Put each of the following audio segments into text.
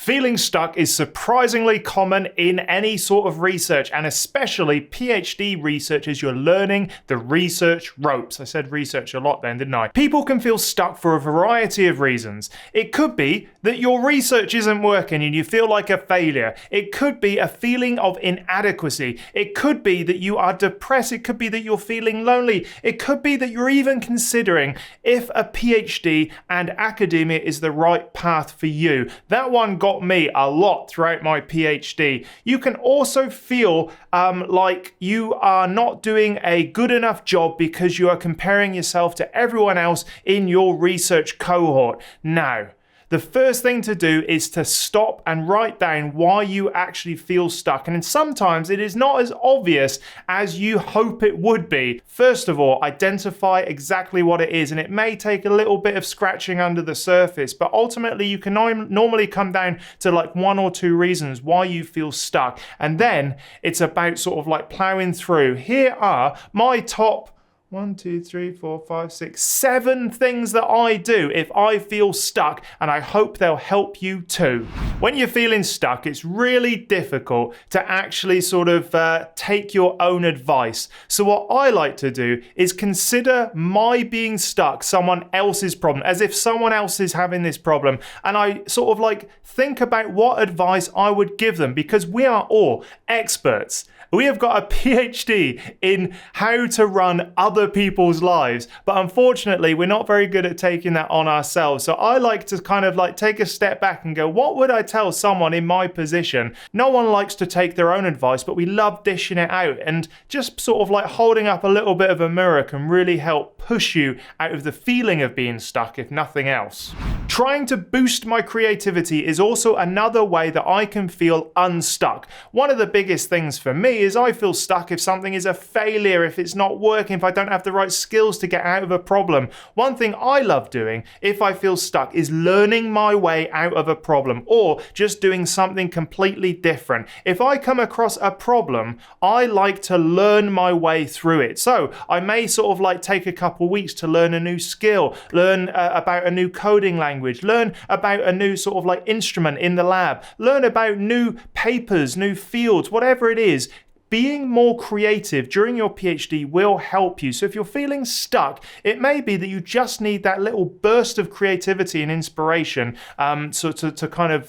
Feeling stuck is surprisingly common in any sort of research, and especially PhD research as you're learning the research ropes. I said research a lot then, didn't I? People can feel stuck for a variety of reasons. It could be that your research isn't working and you feel like a failure. It could be a feeling of inadequacy. It could be that you are depressed. It could be that you're feeling lonely. It could be that you're even considering if a PhD and academia is the right path for you. That one got me a lot throughout my PhD. You can also feel like you are not doing a good enough job because you are comparing yourself to everyone else in your research cohort. Now, the first thing to do is to stop and write down why you actually feel stuck. And sometimes it is not as obvious as you hope it would be. First of all, identify exactly what it is. And it may take a little bit of scratching under the surface, but ultimately you can normally come down to like one or two reasons why you feel stuck. And then it's about sort of like plowing through. Here are my top 1, 2, 3, 4, 5, 6, 7 things that I do if I feel stuck, and I hope they'll help you too. When you're feeling stuck, it's really difficult to actually sort of take your own advice. So what I like to do is consider my being stuck someone else's problem, as if someone else is having this problem, and I sort of like think about what advice I would give them, because we are all experts. We have got a PhD in how to run other people's lives, but unfortunately we're not very good at taking that on ourselves. So I like to kind of like take a step back and go, what would I tell someone in my position? No one likes to take their own advice, but we love dishing it out, and just sort of like holding up a little bit of a mirror can really help push you out of the feeling of being stuck, if nothing else. Trying to boost my creativity is also another way that I can feel unstuck. One of the biggest things for me is I feel stuck if something is a failure, if it's not working, if I don't have the right skills to get out of a problem. One thing I love doing if I feel stuck is learning my way out of a problem, or just doing something completely different. If I come across a problem, I like to learn my way through it. So I may sort of like take a couple weeks to learn a new skill, learn about a new coding language, learn about a new sort of like instrument in the lab, learn about new papers, new fields, whatever it is. Being more creative during your PhD will help you. So if you're feeling stuck, it may be that you just need that little burst of creativity and inspiration to kind of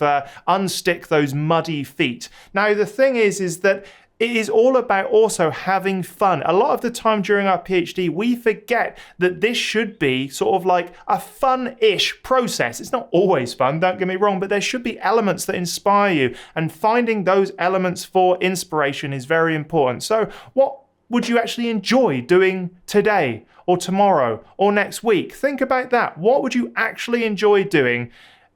unstick those muddy feet. Now, the thing is that it is all about also having fun. A lot of the time during our PhD, we forget that this should be sort of like a fun-ish process. It's not always fun, don't get me wrong, but there should be elements that inspire you, and finding those elements for inspiration is very important. So what would you actually enjoy doing today or tomorrow or next week? Think about that. What would you actually enjoy doing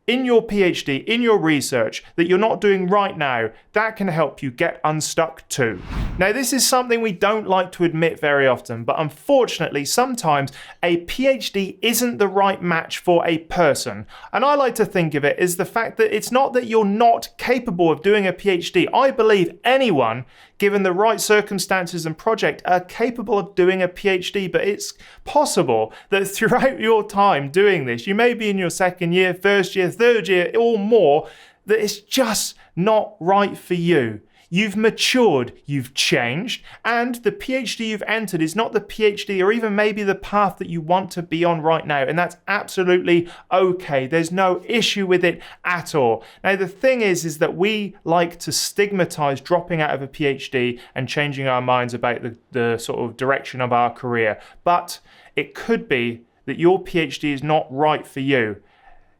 in your PhD, in your research, that you're not doing right now? That can help you get unstuck too. Now, this is something we don't like to admit very often, but unfortunately, sometimes a PhD isn't the right match for a person. And I like to think of it as the fact that it's not that you're not capable of doing a PhD. I believe anyone, given the right circumstances and project, are capable of doing a PhD, but it's possible that throughout your time doing this, you may be in your second year, first year, third year or more, that it's just not right for you. You've matured, you've changed, and the PhD you've entered is not the PhD or even maybe the path that you want to be on right now, and that's absolutely okay. There's no issue with it at all. Now, the thing is that we like to stigmatize dropping out of a PhD and changing our minds about the sort of direction of our career, but it could be that your PhD is not right for you.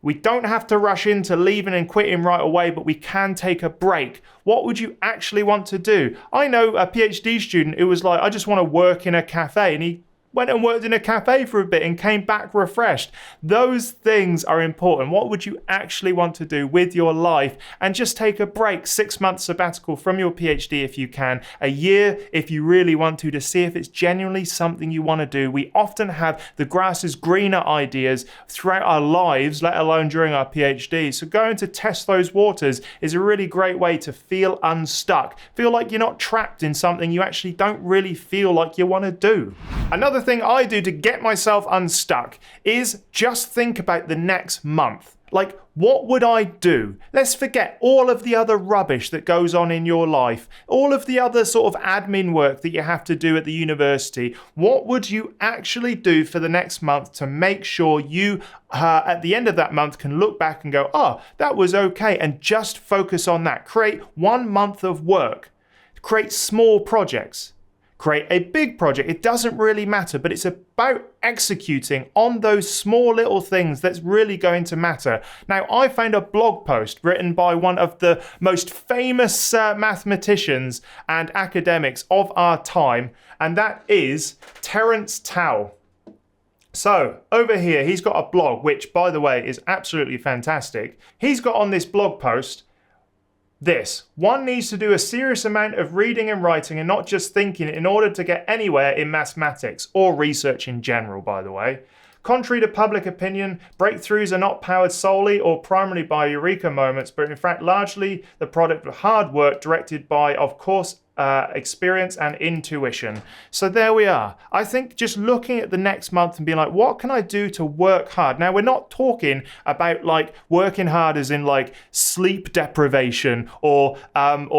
We don't have to rush into leaving and quitting right away, but we can take a break. What would you actually want to do? I know a PhD student who was like, I just want to work in a cafe, and he went and worked in a cafe for a bit and came back refreshed. Those things are important. What would you actually want to do with your life? And just take a break, 6 months sabbatical from your PhD if you can, a year if you really want to see if it's genuinely something you want to do. We often have the grass is greener ideas throughout our lives, let alone during our PhD. So going to test those waters is a really great way to feel unstuck. Feel like you're not trapped in something you actually don't really feel like you want to do. Another thing I do to get myself unstuck is just think about the next month. Like, what would I do? Let's forget all of the other rubbish that goes on in your life, all of the other sort of admin work that you have to do at the university. What would you actually do for the next month to make sure you, at the end of that month, can look back and go, oh, that was okay, and just focus on that. Create 1 month of work. Create small projects. Create a big project. It doesn't really matter, but it's about executing on those small little things that's really going to matter. Now, I found a blog post written by one of the most famous mathematicians and academics of our time, and that is Terence Tao. So, over here, he's got a blog, which, by the way, is absolutely fantastic. He's got on this blog post this: one needs to do a serious amount of reading and writing and not just thinking in order to get anywhere in mathematics or research in general, by the way. Contrary to public opinion, breakthroughs are not powered solely or primarily by eureka moments, but in fact largely the product of hard work directed by, of course, experience and intuition. So there we are. I think just looking at the next month and being like, what can I do to work hard? Now, we're not talking about like working hard as in like sleep deprivation or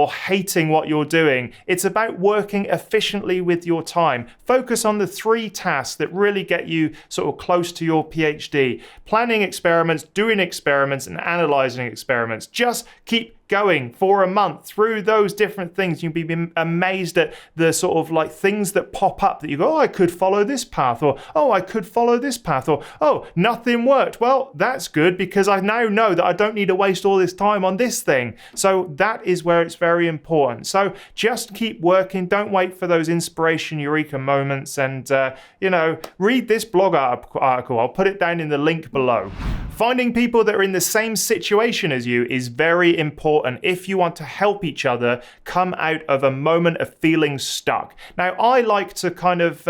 hating what you're doing. It's about working efficiently with your time. Focus on the 3 tasks that really get you sort of close to your PhD. Planning experiments, doing experiments, and analyzing experiments. Just keep going for a month through those different things. You'll be amazed at the sort of like things that pop up that you go, oh, I could follow this path, or oh, I could follow this path, or oh, nothing worked. Well, that's good because I now know that I don't need to waste all this time on this thing. So that is where it's very important. So just keep working. Don't wait for those inspiration eureka moments, and read this blog article. I'll put it down in the link below. Finding people that are in the same situation as you is very important if you want to help each other come out of a moment of feeling stuck. Now, I like to kind of,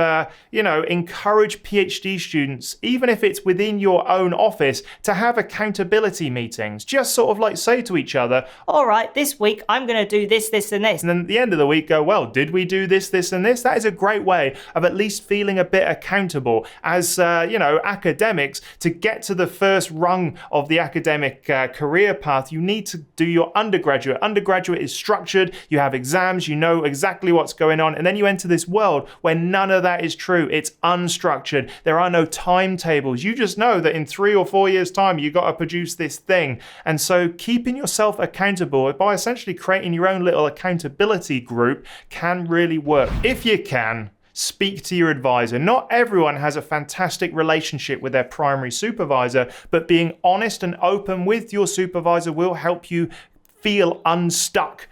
encourage PhD students, even if it's within your own office, to have accountability meetings. Just sort of like say to each other, all right, this week I'm going to do this, this, and this. And then at the end of the week go, well, did we do this, this, and this? That is a great way of at least feeling a bit accountable as, academics. To get to the first rung of the academic career path, you need to do your undergraduate. Undergraduate is structured, you have exams, you know exactly what's going on, and then you enter this world where none of that is true. It's unstructured. There are no timetables. You just know that in 3 or 4 years' time, you got to produce this thing. And so keeping yourself accountable by essentially creating your own little accountability group can really work. If you can, speak to your advisor. Not everyone has a fantastic relationship with their primary supervisor, but being honest and open with your supervisor will help you feel unstuck.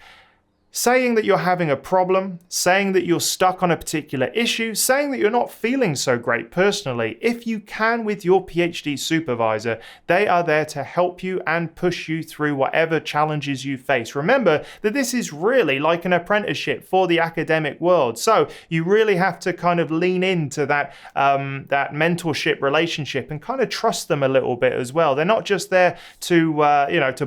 Saying that you're having a problem, saying that you're stuck on a particular issue, saying that you're not feeling so great personally, if you can with your PhD supervisor, they are there to help you and push you through whatever challenges you face. Remember that this is really like an apprenticeship for the academic world. So you really have to kind of lean into that mentorship relationship and kind of trust them a little bit as well. They're not just there to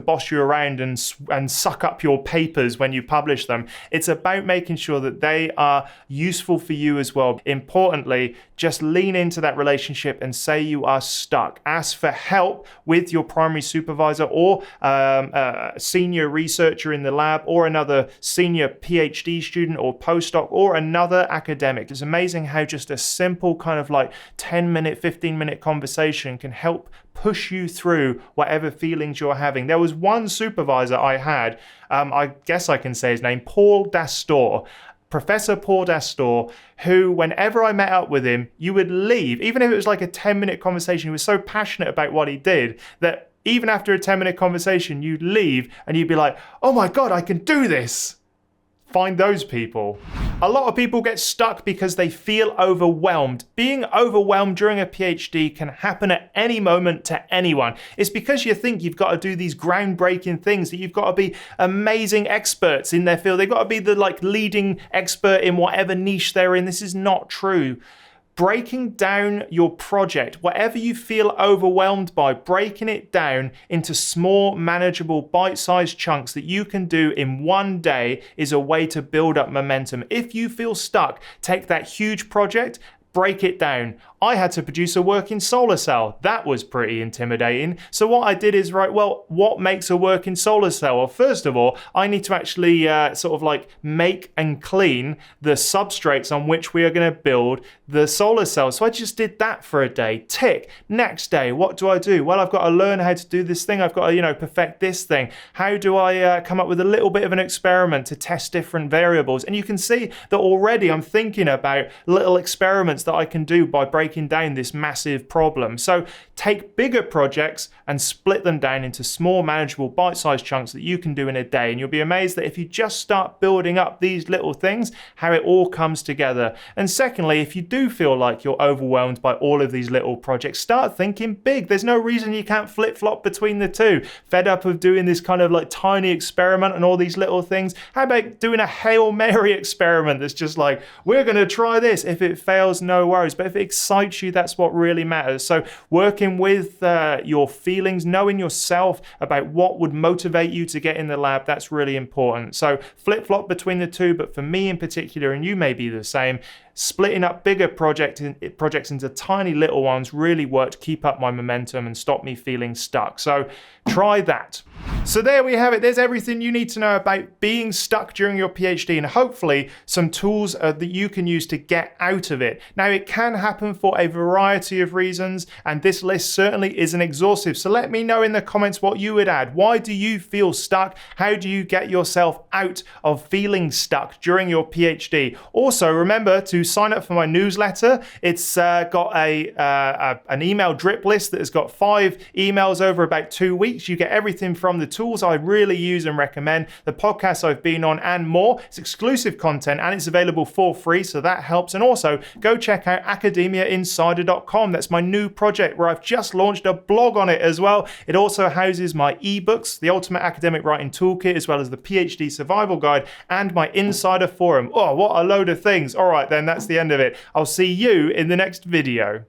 boss you around and suck up your papers when you publish them. It's about making sure that they are useful for you as well. Importantly, just lean into that relationship and say you are stuck. Ask for help with your primary supervisor or a senior researcher in the lab or another senior PhD student or postdoc or another academic. It's amazing how just a simple kind of like 10-minute, 15-minute conversation can help push you through whatever feelings you're having. There was one supervisor I had, I guess I can say his name, Paul Dastor. Professor Paul Dastor, who whenever I met up with him, you would leave, even if it was like a 10-minute conversation, he was so passionate about what he did that even after a 10-minute conversation, you'd leave and you'd be like, oh my God, I can do this. Find those people. A lot of people get stuck because they feel overwhelmed. Being overwhelmed during a PhD can happen at any moment to anyone. It's because you think you've got to do these groundbreaking things, that you've got to be amazing experts in their field. They've got to be the leading expert in whatever niche they're in. This is not true. Breaking down your project, whatever you feel overwhelmed by, breaking it down into small, manageable, bite-sized chunks that you can do in one day is a way to build up momentum. If you feel stuck, take that huge project, break it down. I had to produce a working solar cell. That was pretty intimidating. So what I did is, right, well, what makes a working solar cell? Well, first of all, I need to actually sort of like make and clean the substrates on which we are going to build the solar cell. So I just did that for a day. Tick. Next day, what do I do? Well, I've got to learn how to do this thing. I've got to, perfect this thing. How do I come up with a little bit of an experiment to test different variables? And you can see that already I'm thinking about little experiments that I can do by breaking down this massive problem. So take bigger projects and split them down into small, manageable, bite-sized chunks that you can do in a day. And you'll be amazed that if you just start building up these little things, how it all comes together. And secondly, if you do feel like you're overwhelmed by all of these little projects, start thinking big. There's no reason you can't flip-flop between the two. Fed up of doing this kind of like tiny experiment and all these little things? How about doing a Hail Mary experiment that's just like, we're going to try this. If it fails, no worries. But if it excites you, that's what really matters. So working with your feelings, knowing yourself about what would motivate you to get in the lab, that's really important. So flip-flop between the two, but for me in particular, and you may be the same, splitting up bigger projects into tiny little ones really worked to keep up my momentum and stop me feeling stuck. So try that. So there we have it. There's everything you need to know about being stuck during your PhD, and hopefully some tools that you can use to get out of it. Now, it can happen for a variety of reasons, and this list certainly isn't exhaustive. So let me know in the comments what you would add. Why do you feel stuck? How do you get yourself out of feeling stuck during your PhD? Also, remember to sign up for my newsletter. It's got an email drip list that has got 5 emails over about 2 weeks. You get everything from the tools I really use and recommend, the podcasts I've been on, and more. It's exclusive content and it's available for free, so that helps. And also, go check out academiainsider.com. That's my new project where I've just launched a blog on it as well. It also houses my ebooks, the Ultimate Academic Writing Toolkit, as well as the PhD Survival Guide and my Insider Forum. Oh, what a load of things. All right, then, that's the end of it. I'll see you in the next video.